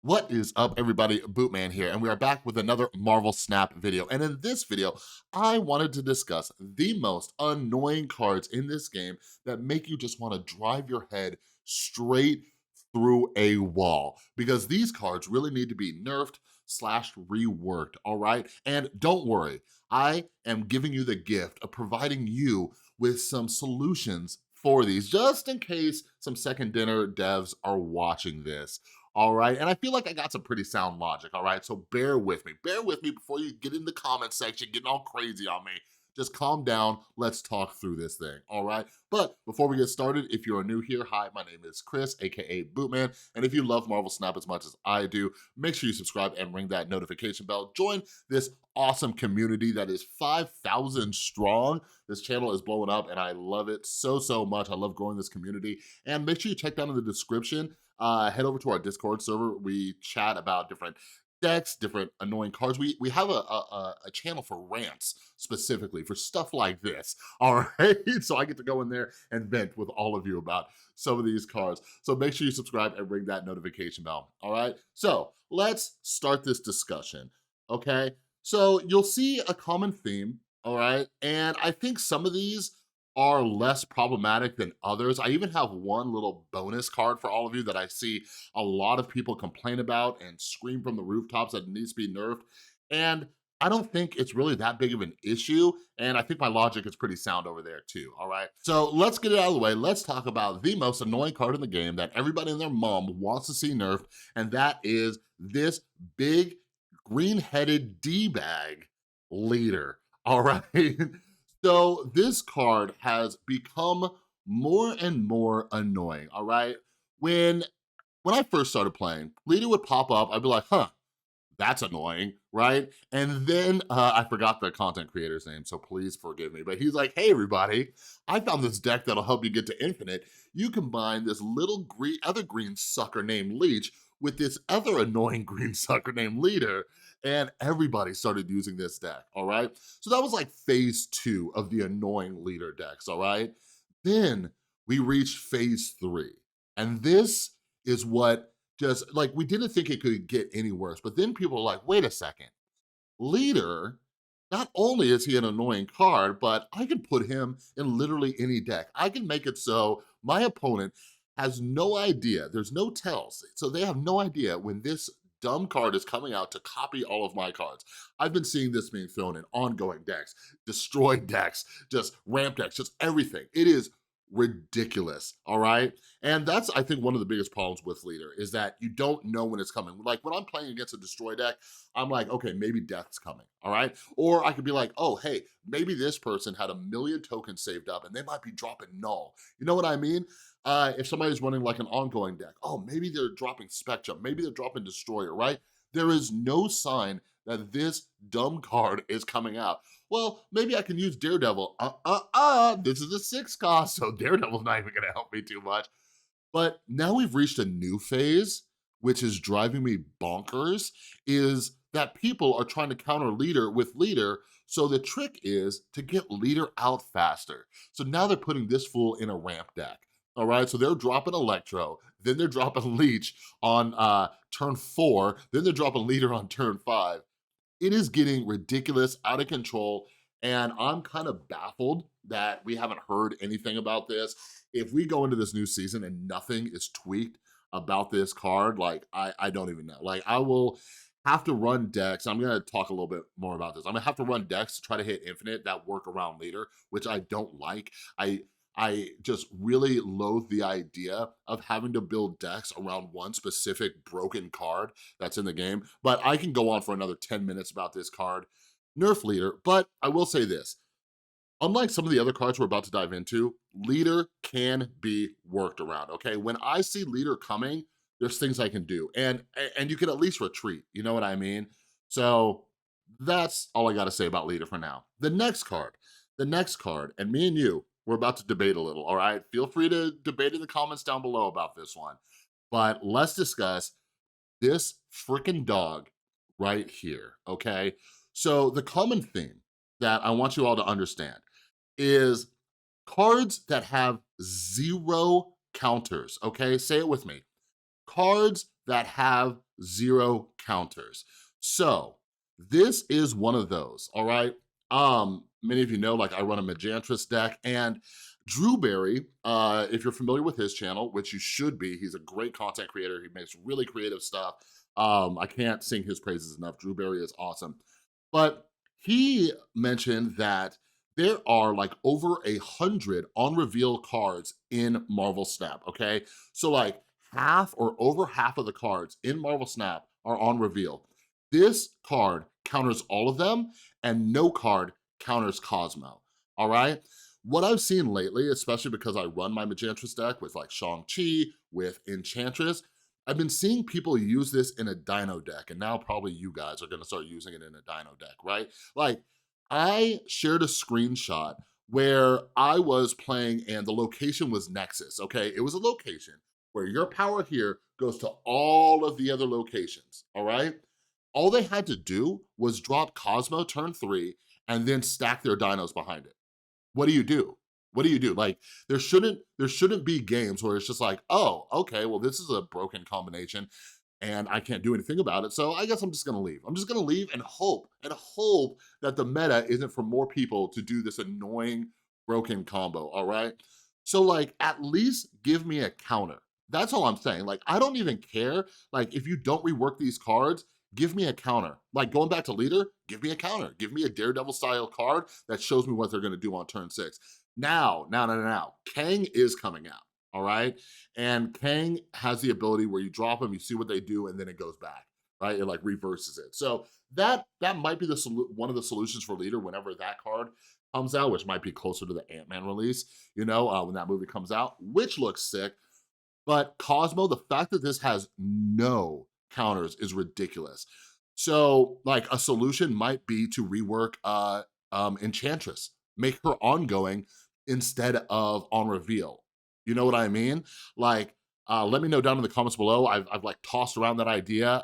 What is up, everybody? Bootman here, and we are back with another Marvel Snap video. And in this video, I wanted to discuss the most annoying cards in this game that make you just want to drive your head straight through a wall, because these cards really need to be nerfed slash reworked, all right? And don't worry, I am giving you the gift of providing you with some solutions for these, just in case some second dinner devs are watching this. All right, and I feel like I got some pretty sound logic, all right? So bear with me. Bear with me before you get in the comment section getting all crazy on me. Just calm down, let's talk through this thing, all right? But before we get started, if you're new here, hi, my name is Chris, AKA Bootman, and if you love Marvel Snap as much as I do, make sure you subscribe and ring that notification bell. Join this awesome community that is 5,000 strong. This channel is blowing up and I love it so much. I love growing this community. And make sure you check down in the description, head over to our Discord server. We chat about different decks, different annoying cards. We have a channel for rants specifically for stuff like this, all right? So I get to go in there and vent with all of you about some of these cards. So make sure you subscribe and ring that notification bell, all right? So let's start this discussion, okay? So you'll see a common theme, all right? And I think some of these are less problematic than others. I even have one little bonus card for all of you that I see a lot of people complain about and scream from the rooftops that it needs to be nerfed. And I don't think it's really that big of an issue. And I think my logic is pretty sound over there too, all right? So let's get it out of the way. Let's talk about the most annoying card in the game that everybody and their mom wants to see nerfed, and that is this big green-headed D-bag leader, all right? So this card has become more and more annoying, all right? When I first started playing, leader would pop up, I'd be like, huh, that's annoying, right? And then I forgot the content creator's name, so please forgive me. But he's like, hey, everybody, I found this deck that'll help you get to infinite. You combine this little other green sucker named Leech with this other annoying green sucker named Leader, and everybody started using this deck, all right? So that was like phase 2 of the annoying leader decks, all right? Then we reached phase 3, and this is what just, like, we didn't think it could get any worse, but then people are like, wait a second, leader, not only is he an annoying card, but I can put him in literally any deck. I can make it so my opponent has no idea, there's no tells, so they have no idea when this dumb card is coming out to copy all of my cards. I've been seeing this being thrown in ongoing decks, destroyed decks, just ramp decks, just everything. It is ridiculous, all right? And that's, I think, one of the biggest problems with leader is that you don't know when it's coming. Like when I'm playing against a destroy deck, I'm like, okay, maybe death's coming, all right? Or I could be like, oh, hey, maybe this person had 1,000,000 tokens saved up and they might be dropping null. You know what I mean? If somebody's running like an ongoing deck, oh, maybe they're dropping Spectrum, maybe they're dropping Destroyer, right? There is no sign that this dumb card is coming out. Well, maybe I can use Daredevil. This is a 6 cost, so Daredevil's not even gonna help me too much. But now we've reached a new phase, which is driving me bonkers, is that people are trying to counter leader with leader, so the trick is to get leader out faster. So now they're putting this fool in a ramp deck. All right, so they're dropping Electro, then they're dropping Leech on turn 4, then they're dropping leader on turn 5. It is getting ridiculous, out of control, and I'm kind of baffled that we haven't heard anything about this. If we go into this new season and nothing is tweaked about this card, like, I don't even know. Like, I will have to run decks. I'm gonna talk a little bit more about this. I'm gonna have to run decks to try to hit infinite that work around leader, which I don't like. I just really loathe the idea of having to build decks around one specific broken card that's in the game, but I can go on for another 10 minutes about this card. Nerf leader, but I will say this. Unlike some of the other cards we're about to dive into, leader can be worked around, okay? When I see leader coming, there's things I can do, and you can at least retreat, you know what I mean? So that's all I gotta say about leader for now. The next card, and me and you, we're about to debate a little, all right? Feel free to debate in the comments down below about this one, but let's discuss this freaking dog right here, okay? So the common theme that I want you all to understand is cards that have 0 counters, okay? Say it with me. Cards that have 0 counters. So this is one of those, all right? Many of you know, like I run a Magantress deck, and Drewberry, if you're familiar with his channel, which you should be, he's a great content creator. He makes really creative stuff. I can't sing his praises enough. Drewberry is awesome. But he mentioned that there are like over 100 on reveal cards in Marvel Snap, okay? So like half or over half of the cards in Marvel Snap are on reveal. This card counters all of them, and no card counters Cosmo, all right? What I've seen lately, especially because I run my Magantress deck with like Shang-Chi, with Enchantress, I've been seeing people use this in a Dino deck, and now probably you guys are gonna start using it in a Dino deck, right? Like, I shared a screenshot where I was playing and the location was Nexus, okay? It was a location where your power here goes to all of the other locations, all right? All they had to do was drop Cosmo turn 3 and then stack their dinos behind it. What do you do? What do you do? Like, there shouldn't be games where it's just like, oh, okay, well, this is a broken combination and I can't do anything about it, so I guess I'm just gonna leave. I'm just gonna leave and hope that the meta isn't for more people to do this annoying broken combo, all right? So like, at least give me a counter. That's all I'm saying. Like, I don't even care. Like, if you don't rework these cards, give me a counter. Like, going back to leader, give me a counter. Give me a Daredevil style card that shows me what they're gonna do on turn 6. Now, Kang is coming out, all right? And Kang has the ability where you drop them, you see what they do, and then it goes back, right? It like reverses it. So that might be one of the solutions for leader whenever that card comes out, which might be closer to the Ant-Man release, you know, when that movie comes out, which looks sick. But Cosmo, the fact that this has no counters is ridiculous. So like a solution might be to rework Enchantress, make her ongoing instead of on reveal. You know what I mean? Like, let me know down in the comments below. I've like tossed around that idea.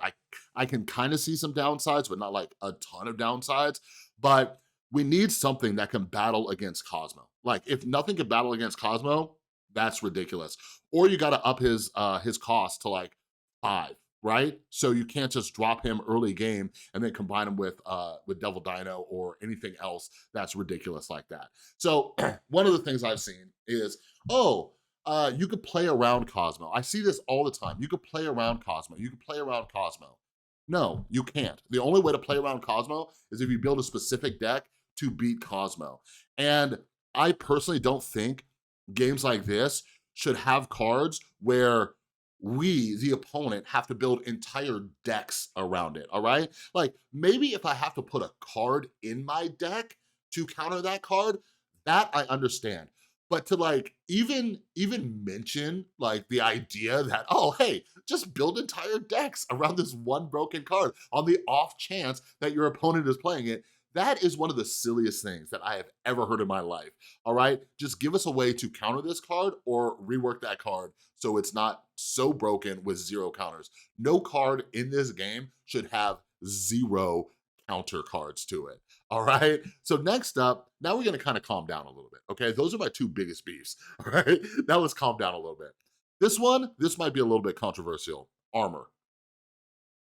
I can kind of see some downsides, but not like a ton of downsides. But we need something that can battle against Cosmo. Like, if nothing can battle against Cosmo, that's ridiculous. Or you gotta up his cost to like 5, right? So you can't just drop him early game and then combine him with Devil Dino or anything else that's ridiculous like that. So one of the things I've seen is, oh, you could play around Cosmo. I see this all the time. You could play around Cosmo. You could play around Cosmo. No, you can't. The only way to play around Cosmo is if you build a specific deck to beat Cosmo. And I personally don't think games like this should have cards where we, the opponent, have to build entire decks around it, all right? Like, maybe if I have to put a card in my deck to counter that card, that I understand. But to like, even mention like the idea that, oh, hey, just build entire decks around this one broken card on the off chance that your opponent is playing it, that is one of the silliest things that I have ever heard in my life, all right? Just give us a way to counter this card or rework that card so it's not so broken with 0 counters. No card in this game should have 0 counter cards to it, all right? So next up, now we're gonna kind of calm down a little bit, okay? Those are my 2 biggest beefs, all right? Now let's calm down a little bit. This might be a little bit controversial. Armor.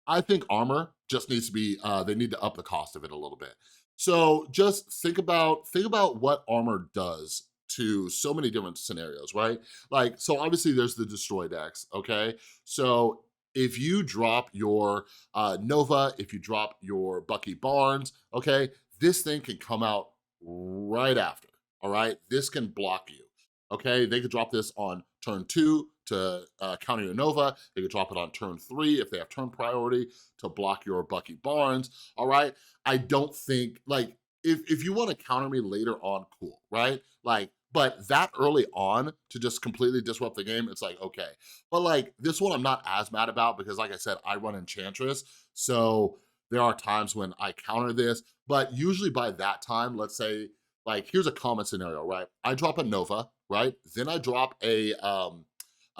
I think armor just needs to be, they need to up the cost of it a little bit. So just think about what armor does to so many different scenarios, right? Like, so obviously there's the destroy decks, okay? So if you drop your Nova, if you drop your Bucky Barnes, okay, this thing can come out right after, all right? This can block you, okay? They could drop this on turn 2 to counter your Nova. They could drop it on turn 3 if they have turn priority to block your Bucky Barnes, all right? I don't think, like, if you wanna counter me later on, cool, right? Like, but that early on to just completely disrupt the game, it's like, okay. But like, this one I'm not as mad about because like I said, I run Enchantress, so there are times when I counter this, but usually by that time, let's say, like, here's a common scenario, right? I drop a Nova, right? Then I drop a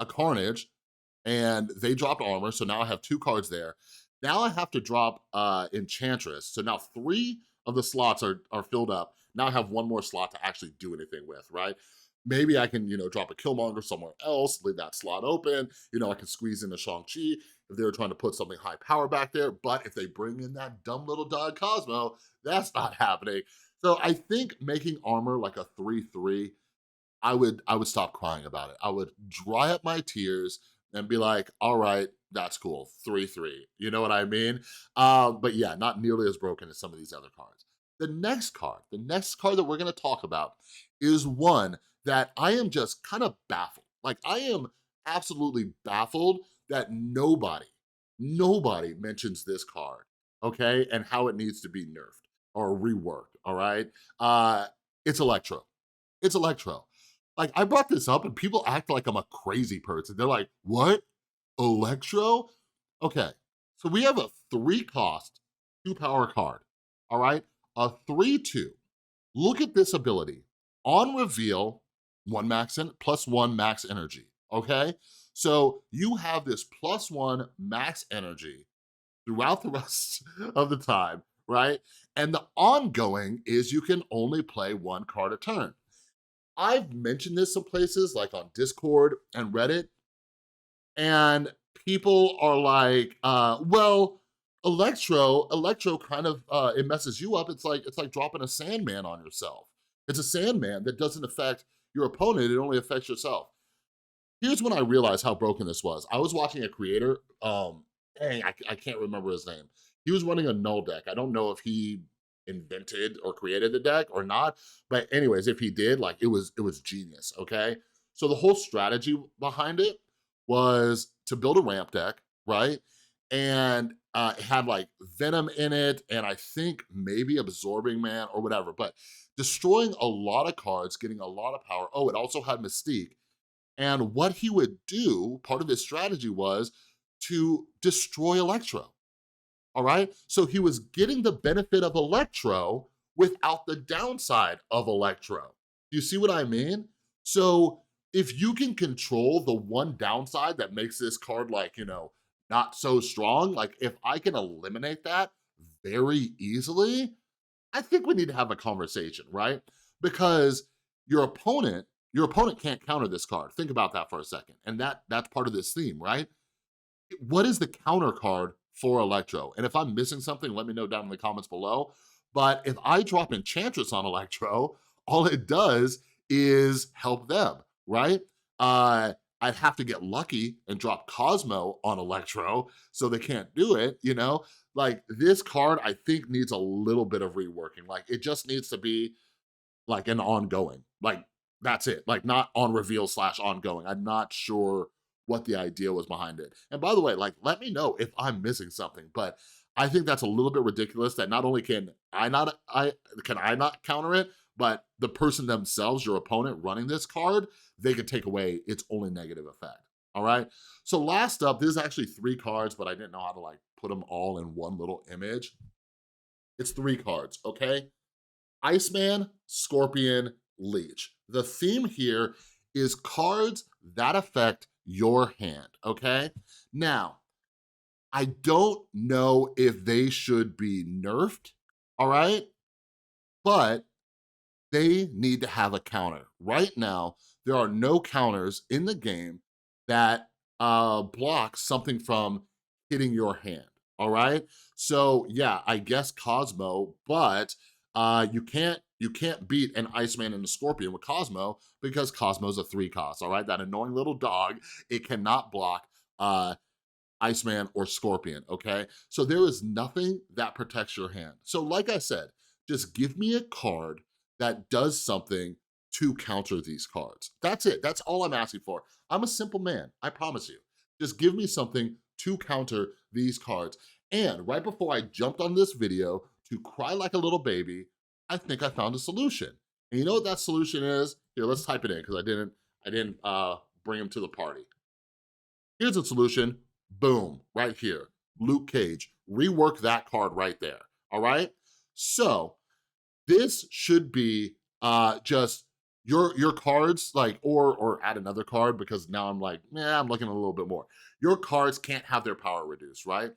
Carnage, and they dropped armor, so now I have 2 cards there. Now I have to drop Enchantress, so now 3 of the slots are filled up. Now I have 1 more slot to actually do anything with, right? maybe I can, drop a Killmonger somewhere else, leave that slot open. I can squeeze in a Shang-Chi if they were trying to put something high power back there. But if they bring in that dumb little dog Cosmo, that's not happening. So I think making armor like a 3/3, I would stop crying about it. I would dry up my tears and be like, all right, that's cool, 3/3. You know what I mean? But yeah, not nearly as broken as some of these other cards. The next card that we're gonna talk about is one that I am just kind of baffled. Like, I am absolutely baffled that nobody mentions this card, okay? And how it needs to be nerfed or reworked, all right? It's Electro. It's Electro. Like, I brought this up and people act like I'm a crazy person. They're like, what? Electro? Okay, so we have a 3-cost, 2-power card, all right? A 3/2. Look at this ability. On reveal, 1 max plus 1 max energy, okay? So you have this +1 max energy throughout the rest of the time, right? And the ongoing is you can only play 1 card a turn. I've mentioned this some places like on Discord and Reddit, and people are like, well, Electro kind of, it messes you up. It's like dropping a Sandman on yourself. It's a Sandman that doesn't affect your opponent, it only affects yourself. Here's when I realized how broken this was. I was watching a creator, I can't remember his name. He was running a null deck. I don't know if he invented or created the deck or not, but anyways, if he did, like, it was genius, okay? So the whole strategy behind it was to build a ramp deck, right? And it had like Venom in it, and I think maybe Absorbing Man or whatever, but destroying a lot of cards, getting a lot of power. Oh, it also had Mystique. And what he would do, part of his strategy was to destroy Electro, all right? So he was getting the benefit of Electro without the downside of Electro. You see what I mean? So if you can control the one downside that makes this card, like, not so strong, like, if I can eliminate that very easily, I think we need to have a conversation, right? Because your opponent, your opponent can't counter this card. Think about that for a second. And that's part of this theme, right? What is the counter card for Electro? And if I'm missing something, let me know down in the comments below. But if I drop Enchantress on Electro, all it does is help them, right? I'd have to get lucky and drop Cosmo on Electro so they can't do it. Like, this card, I think, needs a little bit of reworking. Like, it just needs to be like an ongoing. Like, that's it. Like, not on reveal / ongoing. I'm not sure what the idea was behind it. And by the way, like, let me know if I'm missing something, but I think that's a little bit ridiculous that not only can I not counter it, but the person themselves, your opponent running this card, they could take away its only negative effect. All right. So last up, this is actually 3 cards, but I didn't know how to like put them all in one little image. It's 3 cards, okay? Iceman, Scorpion, Leech. The theme here is cards that affect your hand, okay? Now, I don't know if they should be nerfed, all right? But they need to have a counter. Right now, there are no counters in the game that block something from hitting your hand, all right? So yeah, I guess Cosmo, but you can't beat an Iceman and a Scorpion with Cosmo because Cosmo's a 3-cost, all right? That annoying little dog, it cannot block Iceman or Scorpion, okay? So there is nothing that protects your hand. So like I said, just give me a card that does something to counter these cards. That's it, that's all I'm asking for. I'm a simple man, I promise you. Just give me something to counter these cards. And right before I jumped on this video to cry like a little baby, I think I found a solution. And you know what that solution is? Here, let's type it in because I didn't bring him to the party. Here's a solution, boom, right here. Luke Cage, rework that card right there, all right? So this should be just your cards, like, or add another card because now I'm like, I'm looking a little bit more. Your cards can't have their power reduced, right?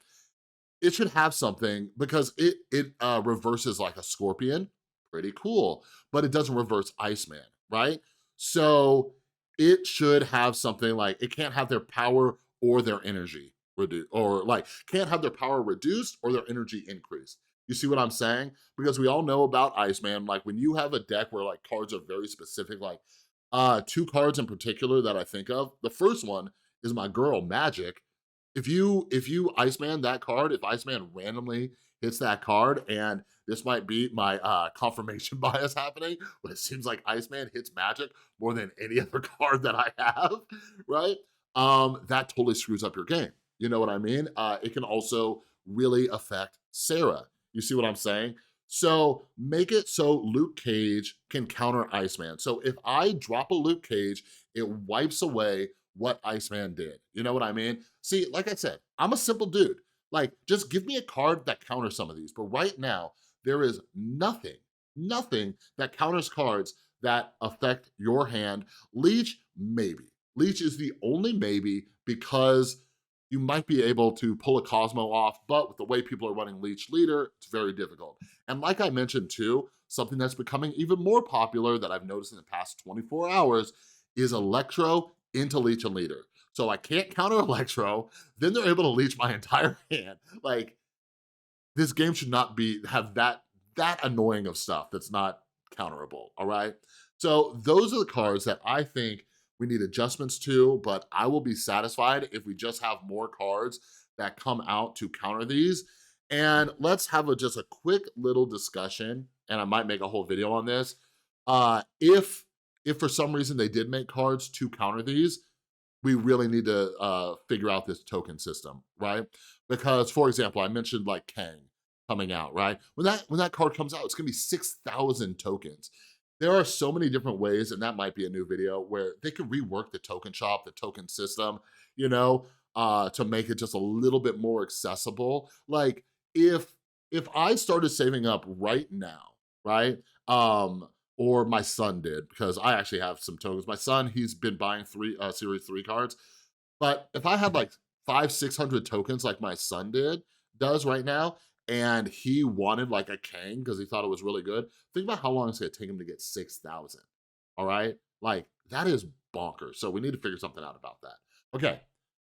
It should have something because it reverses like a Scorpion, pretty cool, but it doesn't reverse Iceman, right? So it should have something like, it can't have their power or their energy reduced, or like can't have their power reduced or their energy increased. You see what I'm saying? Because we all know about Iceman, like when you have a deck where like cards are very specific, like two cards in particular that I think of. The first one is my girl Magic. If you Iceman that card, if Iceman randomly hits that card, and this might be my confirmation bias happening, but it seems like Iceman hits Magic more than any other card that I have, right? That totally screws up your game. You know what I mean? It can also really affect Sarah. You see what I'm saying? So make it so Luke Cage can counter Iceman. So if I drop a Luke Cage, it wipes away what Iceman did. You know what I mean? See, like I said, I'm a simple dude. Like, just give me a card that counters some of these. But right now, there is nothing that counters cards that affect your hand. Leech, maybe. Leech is the only maybe because you might be able to pull a Cosmo off, but with the way people are running Leech Leader, it's very difficult. And like I mentioned too, something that's becoming even more popular that I've noticed in the past 24 hours is Electro into Leech and Leader. So I can't counter Electro, then they're able to leech my entire hand. Like, this game should not have that annoying of stuff that's not counterable, all right? So those are the cards that I think we need adjustments to, but I will be satisfied if we just have more cards that come out to counter these. And let's have just a quick little discussion, and I might make a whole video on this. If for some reason they did make cards to counter these, we really need to figure out this token system, right? Because, for example, I mentioned like Kang coming out, right? When that card comes out, it's gonna be 6,000 tokens. There are so many different ways, and that might be a new video, where they could rework the token shop, the token system, you know, to make it just a little bit more accessible. Like, if I started saving up right now, right? Or my son did, because I actually have some tokens. My son, he's been buying Series 3 cards, but if I had like 600 tokens like my son does right now, and he wanted like a Kang because he thought it was really good, think about how long it's gonna take him to get 6,000, all right? Like, that is bonkers, so we need to figure something out about that. Okay,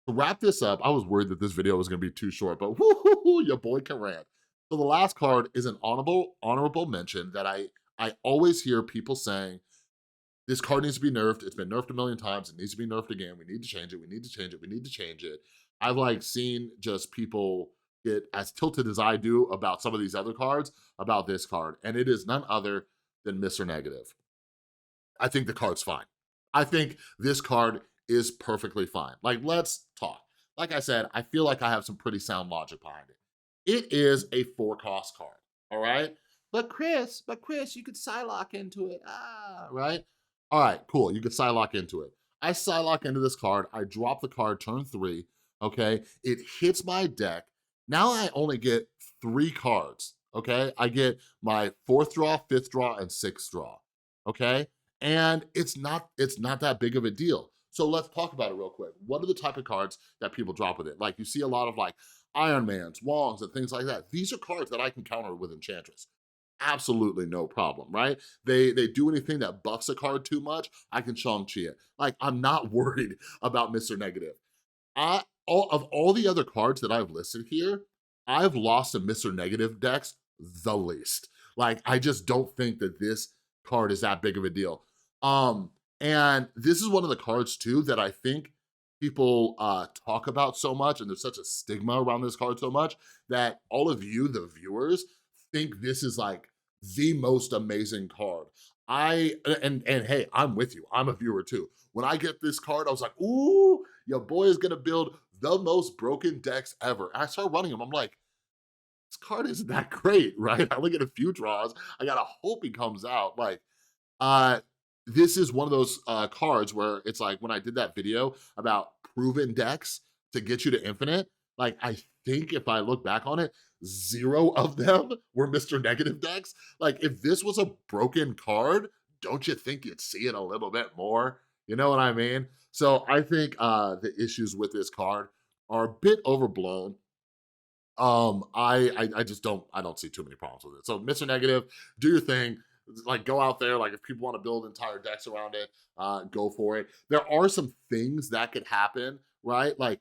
to wrap this up, I was worried that this video was gonna be too short, but whoo, your boy can rant. So the last card is an honorable mention that I always hear people saying, this card needs to be nerfed. It's been nerfed a million times. It needs to be nerfed again. We need to change it. We need to change it. We need to change it. I've like seen just people get as tilted as I do about some of these other cards about this card, and it is none other than Mr. Negative. I think the card's fine. I think this card is perfectly fine. Like, let's talk. Like I said, I feel like I have some pretty sound logic behind it. It is a 4-cost card, all right? But Chris, you could Psylocke into it, right? All right, cool, you could Psylocke into it. I Psylocke into this card, I drop the card turn 3, okay? It hits my deck. Now I only get 3 cards, okay? I get my 4th draw, 5th draw, and 6th draw, okay? And it's not that big of a deal. So let's talk about it real quick. What are the type of cards that people drop with it? Like, you see a lot of like Iron Mans, Wongs, and things like that. These are cards that I can counter with Enchantress. Absolutely no problem, right? They do anything that buffs a card too much, I can Shang-Chi it. Like, I'm not worried about Mr. Negative. All the other cards that I've listed here, I've lost to Mr. Negative decks the least. Like, I just don't think that this card is that big of a deal. And this is one of the cards too that I think people talk about so much, and there's such a stigma around this card so much, that all of you, the viewers, think this is like the most amazing card. And hey, I'm with you, I'm a viewer too. When I get this card, I was like, ooh, your boy is gonna build the most broken decks ever. And I started running them, I'm like, this card isn't that great, right? I only get a few draws, I gotta hope he comes out. Like, uh, this is one of those cards where it's like, when I did that video about proven decks to get you to infinite, like, I think if I look back on it, 0 of them were Mr. Negative decks. Like, if this was a broken card, don't you think you'd see it a little bit more? You know what I mean? So I think the issues with this card are a bit overblown. I just don't see too many problems with it. So Mr. Negative, do your thing. like go out there, like if people want to build entire decks around it, go for it. There are some things that could happen, right? Like,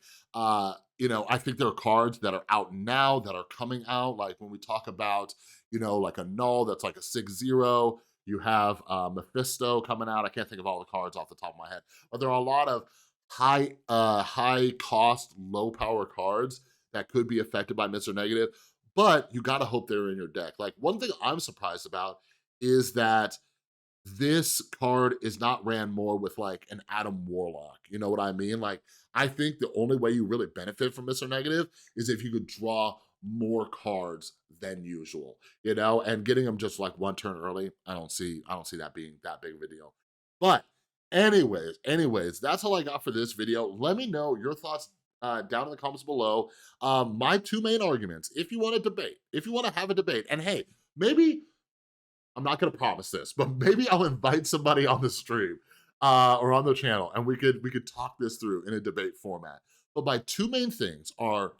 you know, I think there are cards that are out now that are coming out. Like when we talk about, you know, like a null that's like a 6/0. You have Mephisto coming out. I can't think of all the cards off the top of my head, but there are a lot of high cost, low power cards that could be affected by Mr. Negative, but you gotta hope they're in your deck. Like one thing I'm surprised about is that this card is not ran more with like an Adam Warlock. You know what I mean? Like, I think the only way you really benefit from Mr. Negative is if you could draw more cards than usual, you know, and getting them just like one turn early, I don't see that being that big of a deal. But anyways, that's all I got for this video. Let me know your thoughts down in the comments below. My two main arguments, if you want to debate, if you want to have a debate, and hey, maybe I'm not gonna promise this, but maybe I'll invite somebody on the stream or on the channel, and we could talk this through in a debate format. But my two main things are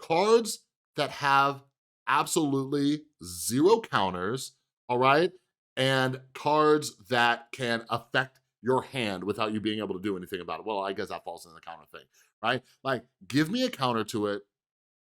cards that have absolutely zero counters, all right, and cards that can affect your hand without you being able to do anything about it. Well, I guess that falls in the counter thing, right? Like, give me a counter to it,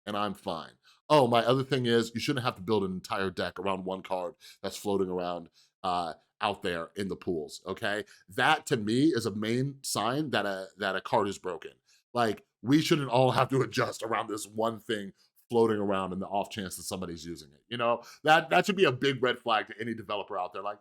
and I'm fine. Oh, my other thing is you shouldn't have to build an entire deck around one card that's floating around out there in the pools, okay? That to me is a main sign that a card is broken. Like, we shouldn't all have to adjust around this one thing floating around in the off chance that somebody's using it. You know, that should be a big red flag to any developer out there. Like,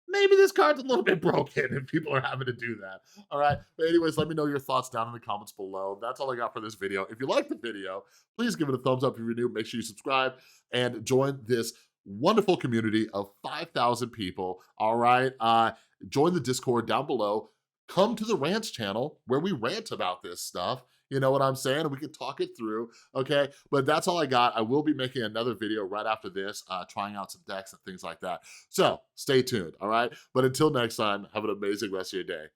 maybe this card's a little bit broken and people are having to do that. All right. But anyways, let me know your thoughts down in the comments below. That's all I got for this video. If you liked the video, please give it a thumbs up. If you're new, make sure you subscribe and join this wonderful community of 5,000 people. All right. Join the Discord down below. Come to the rants channel where we rant about this stuff. You know what I'm saying? We can talk it through, okay? But that's all I got. I will be making another video right after this, trying out some decks and things like that. So stay tuned, all right? But until next time, have an amazing rest of your day.